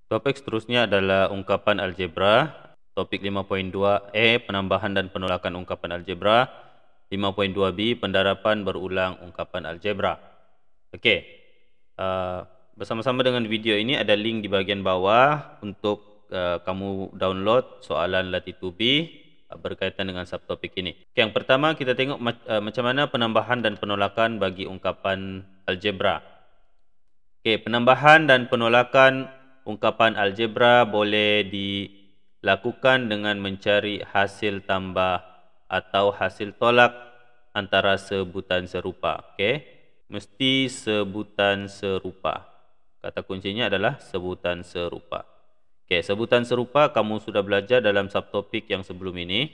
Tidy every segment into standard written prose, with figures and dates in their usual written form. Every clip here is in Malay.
Topik seterusnya adalah ungkapan algebra. Topik 5.2 penambahan dan penolakan ungkapan algebra. 5.2b pendarapan berulang ungkapan algebra. Okey. Bersama-sama dengan video ini ada link di bahagian bawah untuk kamu download soalan Latitude B berkaitan dengan subtopik ini. Okay, yang pertama kita tengok macam mana penambahan dan penolakan bagi ungkapan algebra. Okay, penambahan dan penolakan ungkapan algebra boleh dilakukan dengan mencari hasil tambah atau hasil tolak antara sebutan serupa. Okay, mesti sebutan serupa. Kata kuncinya adalah sebutan serupa. Okay, sebutan serupa kamu sudah belajar dalam subtopik yang sebelum ini.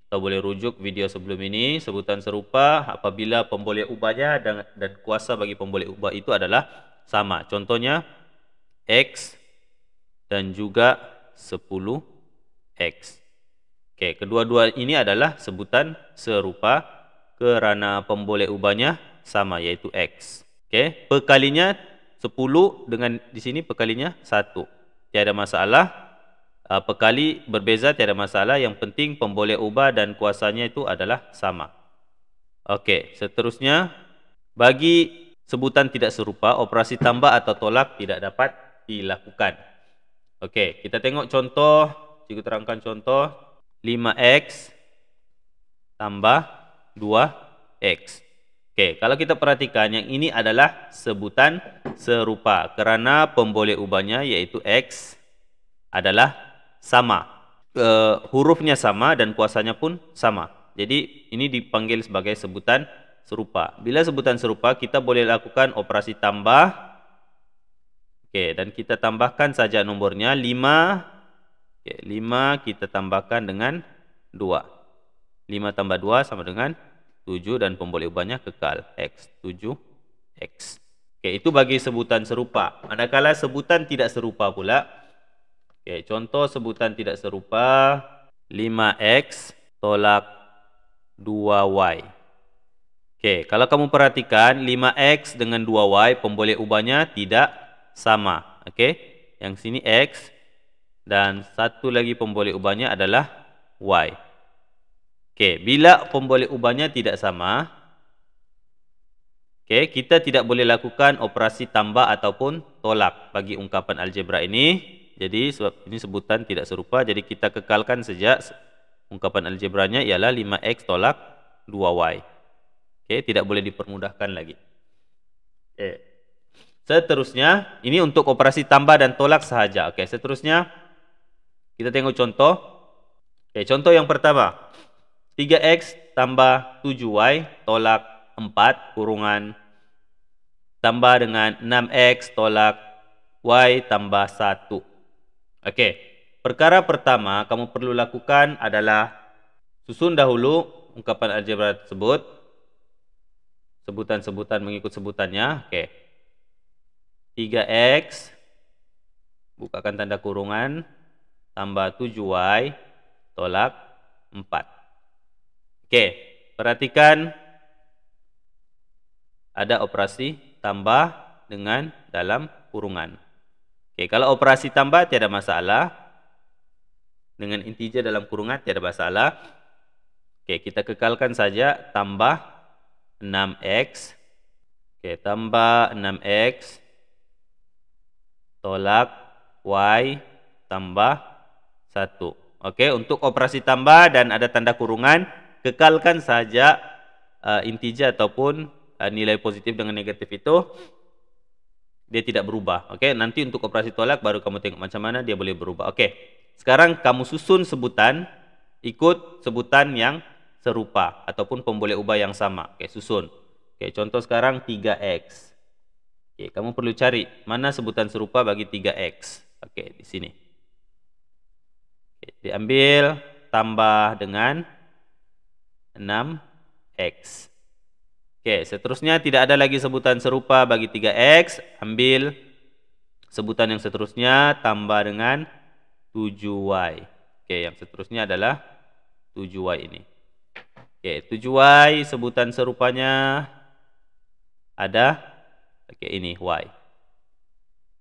Atau boleh rujuk video sebelum ini. Sebutan serupa apabila pemboleh ubahnya dan kuasa bagi pemboleh ubah itu adalah sama. Contohnya X dan juga 10X. Okay, kedua-dua ini adalah sebutan serupa kerana pemboleh ubahnya sama, yaitu X. Okay, perkalinya 10 dengan di sini perkalinya 1. Tiada masalah. Perkali berbeza tiada masalah. Yang penting pemboleh ubah dan kuasanya itu adalah sama. Okey, seterusnya bagi sebutan tidak serupa, operasi tambah atau tolak tidak dapat dilakukan. Okey, kita tengok contoh. Cikgu terangkan contoh 5X tambah 2X. Okey, kalau kita perhatikan yang ini adalah sebutan serupa kerana pemboleh ubahnya iaitu X adalah sama. Hurufnya sama dan kuasanya pun sama. Jadi ini dipanggil sebagai sebutan serupa. Bila sebutan serupa kita boleh lakukan operasi tambah. Okey, dan kita tambahkan saja nombornya 5. Okey, 5 kita tambahkan dengan 2. 5 tambah 2 sama dengan 7 dan pemboleh ubahnya kekal X, 7X. Okey, itu bagi sebutan serupa. Manakala sebutan tidak serupa pula. Okey, contoh sebutan tidak serupa 5X tolak 2Y. Okey, kalau kamu perhatikan 5X dengan 2Y pemboleh ubahnya tidak sama. Okey, yang sini X dan satu lagi pemboleh ubahnya adalah Y. Okey, bila pemboleh ubahnya tidak sama, okey, kita tidak boleh lakukan operasi tambah ataupun tolak bagi ungkapan algebra ini. Jadi sebab ini sebutan tidak serupa, jadi kita kekalkan saja ungkapan algebranya ialah 5X tolak 2Y. Okey, tidak boleh dipermudahkan lagi. Okey. Seterusnya, ini untuk operasi tambah dan tolak sahaja. Okey, seterusnya kita tengok contoh. Okey, contoh yang pertama. 3X tambah 7Y tolak 4 kurungan tambah dengan 6X tolak Y tambah 1. Okey, perkara pertama kamu perlu lakukan adalah susun dahulu ungkapan algebra tersebut. Sebutan-sebutan mengikut sebutannya. Okey. 3X bukakan tanda kurungan tambah 7Y tolak 4. Okey, perhatikan ada operasi tambah dengan dalam kurungan. Okey, kalau operasi tambah tiada masalah. Dengan integer dalam kurungan tiada masalah. Okey, kita kekalkan saja tambah 6X. Okey, tambah 6X tolak Y tambah 1. Okey, untuk operasi tambah dan ada tanda kurungan, kekalkan saja integer ataupun nilai positif dengan negatif itu. Dia tidak berubah. Okey, nanti untuk operasi tolak baru kamu tengok macam mana dia boleh berubah. Okey, sekarang kamu susun sebutan ikut sebutan yang serupa ataupun pemboleh ubah yang sama. Okey, susun. Okey, contoh sekarang 3X. Okey, kamu perlu cari mana sebutan serupa bagi 3X. Okey, di sini. Okey, diambil tambah dengan 6X. Okey, seterusnya tidak ada lagi sebutan serupa bagi 3X. Ambil sebutan yang seterusnya tambah dengan 7Y. Okey, yang seterusnya adalah 7Y ini. Okey, 7Y sebutan serupanya ada. Okey, ini Y.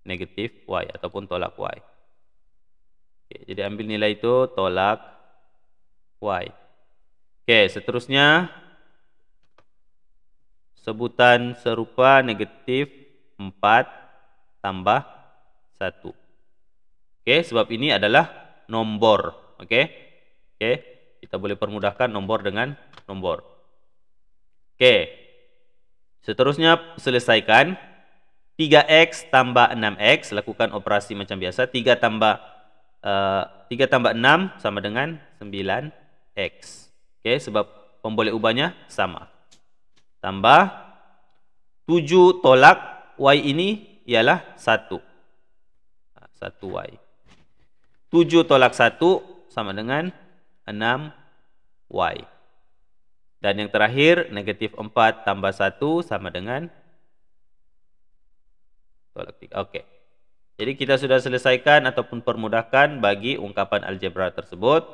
Negatif Y ataupun tolak Y. Jadi ambil nilai itu, tolak Y. Oke, seterusnya sebutan serupa negatif 4 tambah 1. Oke, sebab ini adalah nombor. Oke, kita boleh permudahkan nombor dengan nombor. Oke, seterusnya selesaikan. 3x tambah 6x, lakukan operasi macam biasa. 3 tambah 6 sama dengan 9x. Oke, sebab pemboleh ubahnya sama. Tambah 7 tolak y ini ialah 1. 1y. 7 tolak 1 sama dengan 6y. Dan yang terakhir, negatif 4 tambah 1 sama dengan tolak 3. Oke. Jadi kita sudah selesaikan ataupun permudahkan bagi ungkapan algebra tersebut.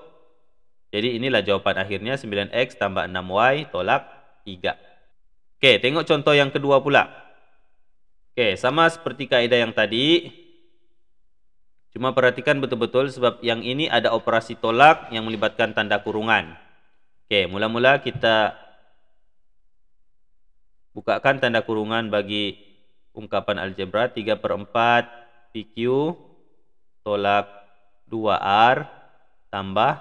Jadi inilah jawapan akhirnya, 9x tambah 6y tolak 3. Oke, tengok contoh yang kedua pula. Oke, sama seperti kaidah yang tadi. Cuma perhatikan betul-betul sebab yang ini ada operasi tolak yang melibatkan tanda kurungan. Oke, mula-mula kita bukakan tanda kurungan bagi ungkapan algebra. 3/4 PQ tolak 2R tambah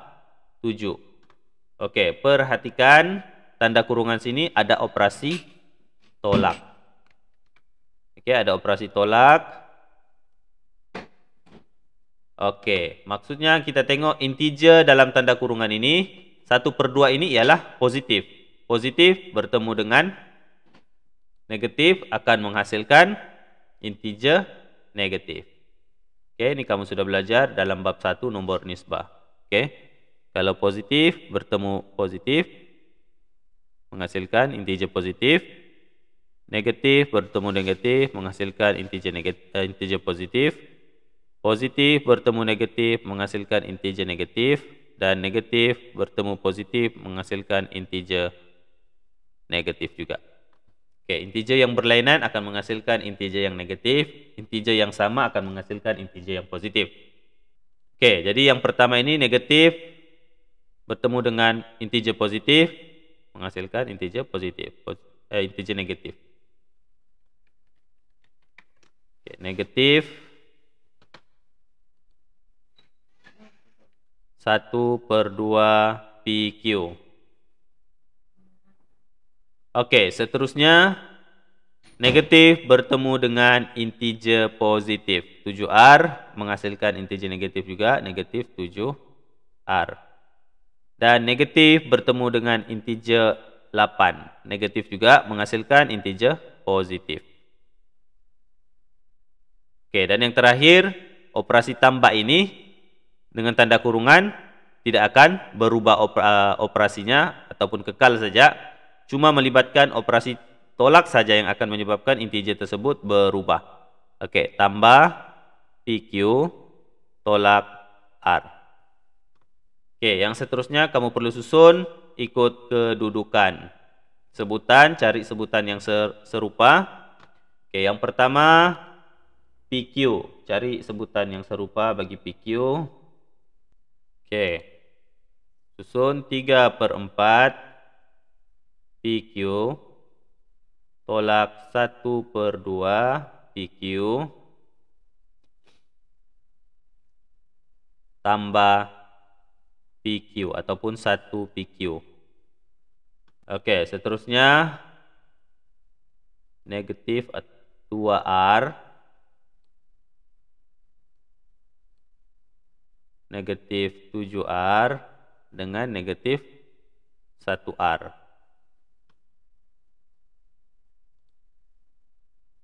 7. Oke, perhatikan tanda kurungan sini ada operasi tolak. Oke, ada operasi tolak. Oke, maksudnya kita tengok integer dalam tanda kurungan ini. 1/2 ini ialah positif. Positif bertemu dengan negatif akan menghasilkan integer negatif. Oke, ini kamu sudah belajar dalam bab 1 nombor nisbah. Oke, kalau positif bertemu positif menghasilkan integer positif. Negatif bertemu negatif menghasilkan integer positif. Positif bertemu negatif menghasilkan integer negatif. Dan negatif bertemu positif menghasilkan integer negatif juga. Oke, integer yang berlainan akan menghasilkan integer yang negatif. Integer yang sama akan menghasilkan integer yang positif. Oke, jadi yang pertama ini negatif bertemu dengan integer positif menghasilkan integer positif, integer negatif. Oke, negatif 1/2 PQ. Oke, seterusnya negatif bertemu dengan integer positif. 7R menghasilkan integer negatif juga, negatif 7R. Dan negatif bertemu dengan integer 8. Negatif juga menghasilkan integer positif. Oke, dan yang terakhir, operasi tambah ini dengan tanda kurungan tidak akan berubah operasinya ataupun kekal saja. Cuma melibatkan operasi tolak saja yang akan menyebabkan integer tersebut berubah. Oke, tambah PQ tolak R. Oke, yang seterusnya kamu perlu susun ikut kedudukan. Sebutan, cari sebutan yang serupa. Oke, yang pertama PQ. Cari sebutan yang serupa bagi PQ. Oke, susun 3/4 PQ tolak 1/2 PQ tambah PQ ataupun 1 PQ. Oke, seterusnya negatif 2R negatif 7R dengan negatif 1R.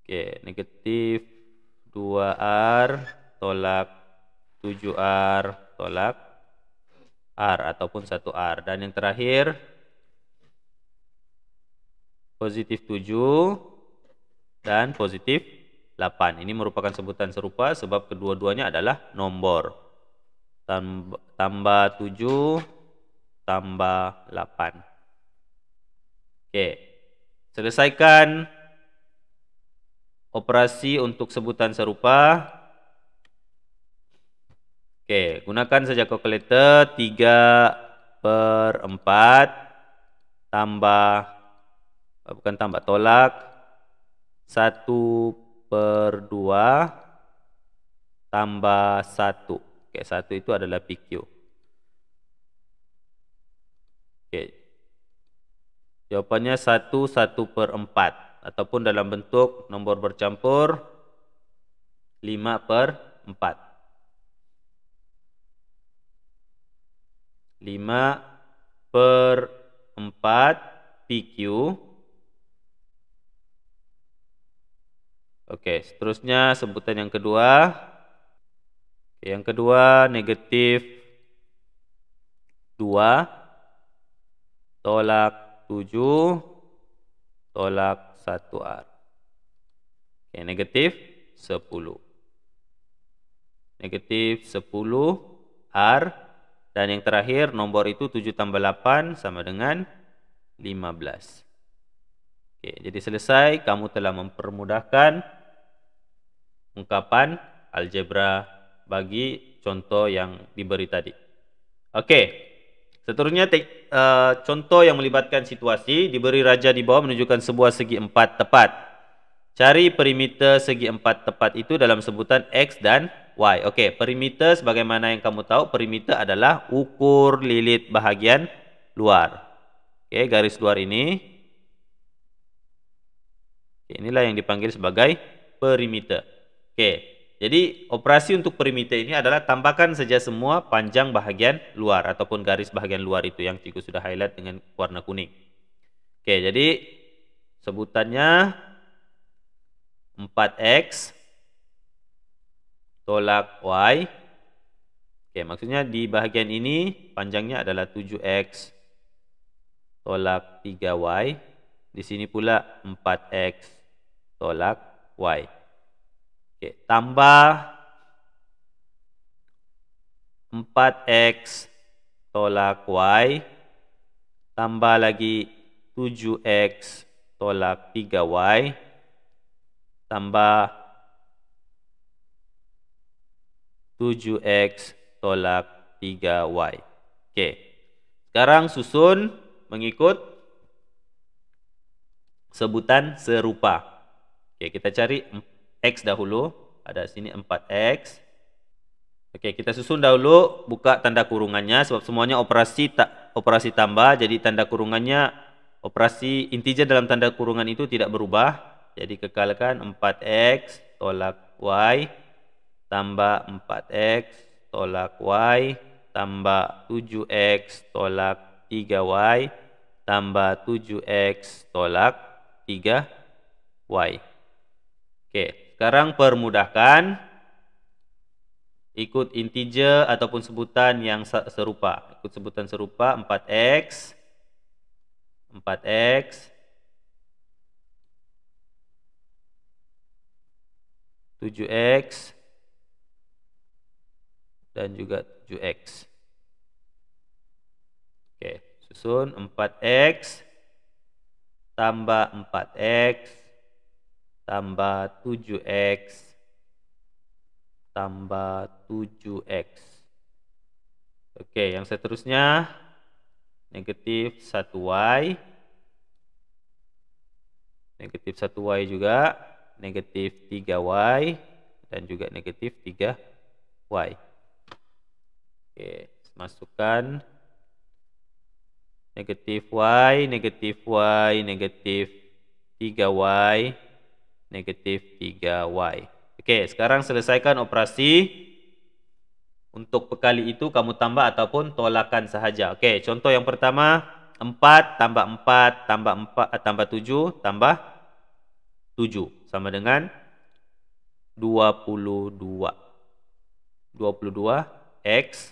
Oke, negatif 2R tolak 7R tolak R ataupun 1R. Dan yang terakhir positif 7 dan positif 8. Ini merupakan sebutan serupa sebab kedua-duanya adalah nombor. Tambah 7 tambah 8. Oke, selesaikan operasi untuk sebutan serupa. Oke, gunakan saja kalkulator. 3/4 tambah, bukan tambah, tolak 1/2 tambah 1. Oke, 1 itu adalah PQ. Oke, jawabannya 1/4 ataupun dalam bentuk nombor bercampur 5/4. 5/4 PQ. Oke, seterusnya sebutan yang kedua. Oke, yang kedua negatif 2 tolak 7 tolak 1R. Oke, negatif 10. Negatif 10R. Dan yang terakhir nomor itu 7 tambah 8 sama dengan 15. Oke, jadi selesai. Kamu telah mempermudahkan ungkapan algebra bagi contoh yang diberi tadi. Oke, seterusnya contoh yang melibatkan situasi. Diberi raja di bawah menunjukkan sebuah segi 4 tepat. Cari perimeter segi 4 tepat itu dalam sebutan X dan Y. Oke, perimeter sebagaimana yang kamu tahu, perimeter adalah ukur lilit bahagian luar. Oke, garis luar ini. Oke, inilah yang dipanggil sebagai perimeter. Oke, jadi operasi untuk perimeter ini adalah tambahkan saja semua panjang bahagian luar ataupun garis bahagian luar itu yang cikgu sudah highlight dengan warna kuning. Oke, jadi sebutannya 4X tolak Y. Oke, maksudnya di bahagian ini panjangnya adalah 7X tolak 3Y. Di sini pula 4X tolak Y. Oke, tambah 4X tolak Y. Tambah lagi 7X tolak 3Y. Tambah 7X tolak 3Y. Oke. Sekarang susun mengikut sebutan serupa. Oke, kita cari X dahulu. Ada sini 4X. Oke, kita susun dahulu, buka tanda kurungannya sebab semuanya operasi tambah, jadi tanda kurungannya operasi integer dalam tanda kurungan itu tidak berubah. Jadi kekalkan 4X tolak Y tambah 4X tolak Y tambah 7X tolak 3Y tambah 7X tolak 3Y. Oke, sekarang permudahkan. Ikut integer ataupun sebutan yang serupa. Ikut sebutan serupa 4X 7X dan juga 7X. Oke, susun 4X tambah 4X tambah 7X tambah 7X. Oke, yang seterusnya negatif 1Y. Negatif 1Y juga, negatif 3Y dan juga negatif 3Y. Oke, masukkan negatif Y, negatif Y, negatif 3Y, negatif 3Y. Oke, sekarang selesaikan operasi. Untuk pekali itu kamu tambah ataupun tolakan sahaja. Oke, contoh yang pertama 4 tambah 4 tambah 4 tambah 7 tambah 7 sama dengan 22. 22X.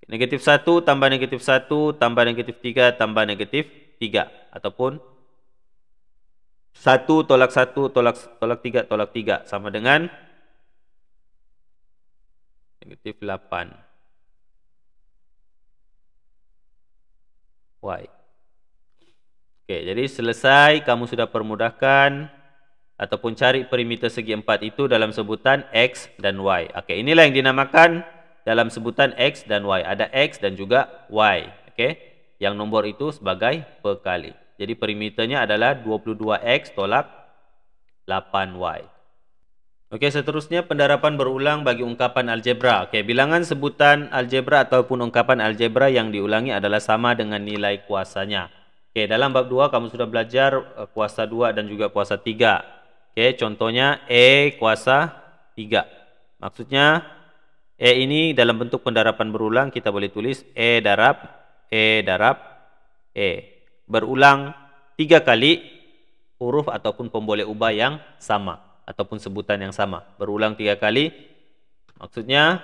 Negatif 1 tambah negatif 1 tambah negatif 3 tambah negatif 3 ataupun 1 tolak 1 tolak 3 tolak 3 sama dengan negatif 8 Y. Oke, jadi selesai. Kamu sudah permudahkan ataupun cari perimeter segi 4 itu dalam sebutan X dan Y. Oke, inilah yang dinamakan dalam sebutan X dan Y. Ada X dan juga Y. Oke, yang nombor itu sebagai pekali. Jadi perimeternya adalah 22X tolak 8Y. Oke, seterusnya pendarapan berulang bagi ungkapan algebra. Oke, bilangan sebutan algebra ataupun ungkapan algebra yang diulangi adalah sama dengan nilai kuasanya. Oke, dalam bab 2 kamu sudah belajar kuasa 2 dan juga kuasa 3. Oke, contohnya E kuasa 3. Maksudnya E ini dalam bentuk pendarapan berulang kita boleh tulis E darab E. Berulang 3 kali huruf ataupun pemboleh ubah yang sama ataupun sebutan yang sama. Berulang 3 kali. Maksudnya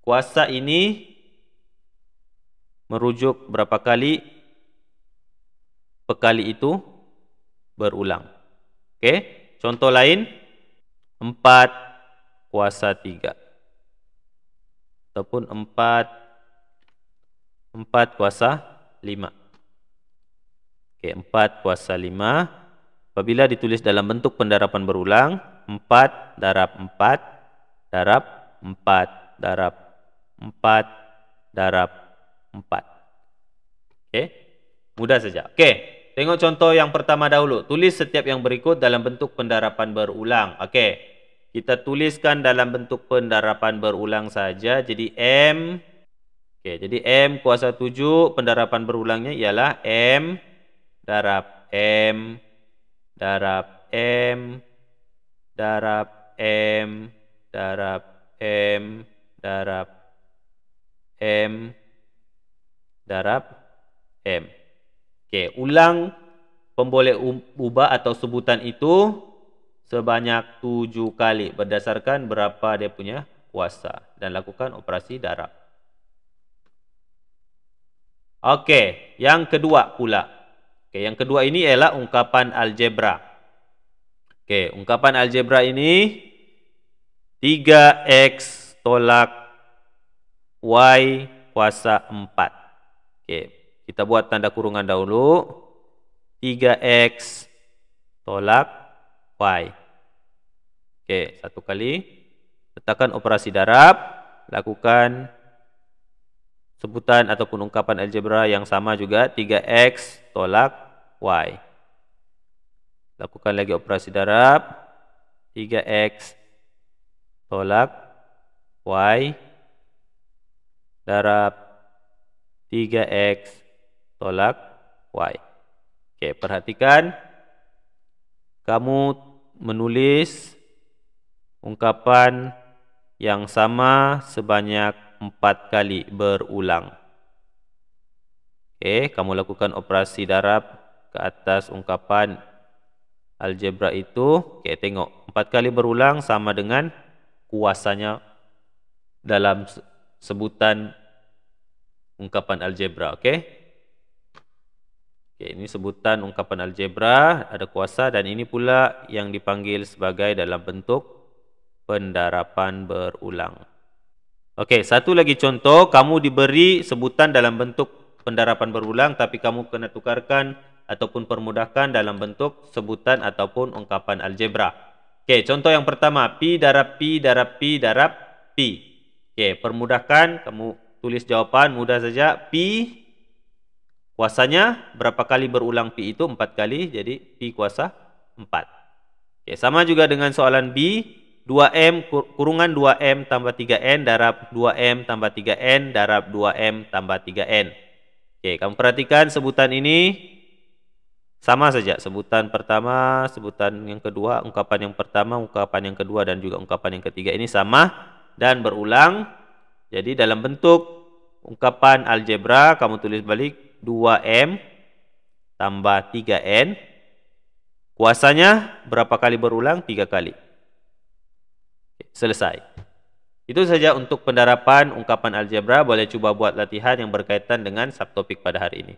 kuasa ini merujuk berapa kali pekali itu berulang. Oke, contoh lain 4 kuasa 3 ataupun 4 kuasa 5. Oke, 4 kuasa 5. Apabila ditulis dalam bentuk pendarapan berulang, 4 darab 4 darab 4 darab 4 darab 4. Oke, mudah saja. Oke, tengok contoh yang pertama dahulu. Tulis setiap yang berikut dalam bentuk pendarapan berulang. Oke, kita tuliskan dalam bentuk pendarapan berulang saja. Jadi M. Oke, jadi M kuasa 7, pendarapan berulangnya ialah M darab M darab M darab M darab M darab M darab M. Oke, ulang pemboleh ubah atau sebutan itu sebanyak 7 kali berdasarkan berapa dia punya kuasa dan lakukan operasi darab. Oke, yang kedua pula. Oke, yang kedua ini ialah ungkapan algebra. Oke, ungkapan algebra ini 3X tolak Y kuasa 4. Oke, kita buat tanda kurungan dahulu. 3X tolak Y. Oke, satu kali. Letakkan operasi darab. Lakukan sebutan ataupun ungkapan algebra yang sama juga 3X tolak Y. Lakukan lagi operasi darab 3X tolak Y darab 3X tolak Y. Oke, perhatikan kamu menulis ungkapan yang sama sebanyak 4 kali berulang. Oke, kamu lakukan operasi darab ke atas ungkapan algebra itu. Oke, tengok 4 kali berulang sama dengan kuasanya dalam sebutan ungkapan algebra. Oke, ini sebutan ungkapan algebra ada kuasa dan ini pula yang dipanggil sebagai dalam bentuk pendarapan berulang. Oke, satu lagi contoh, kamu diberi sebutan dalam bentuk pendarapan berulang tapi kamu kena tukarkan ataupun permudahkan dalam bentuk sebutan ataupun ungkapan algebra. Oke, contoh yang pertama, pi darab pi darab pi darab pi. Oke, permudahkan, kamu tulis jawapan mudah saja. Pi kuasanya berapa kali berulang pi itu? 4 kali, jadi pi kuasa 4. Oke, sama juga dengan soalan B. 2M kurungan 2M tambah 3N darab 2M tambah 3N darab 2M tambah 3N. Oke, kamu perhatikan sebutan ini sama saja. Sebutan pertama, sebutan yang kedua, ungkapan yang pertama, ungkapan yang kedua, dan juga ungkapan yang ketiga ini sama dan berulang. Jadi dalam bentuk ungkapan algebra, kamu tulis balik 2M tambah 3N. Kuasanya berapa kali berulang? 3 kali. Selesai. Itu saja untuk pendarapan ungkapan algebra. Boleh coba buat latihan yang berkaitan dengan subtopik pada hari ini.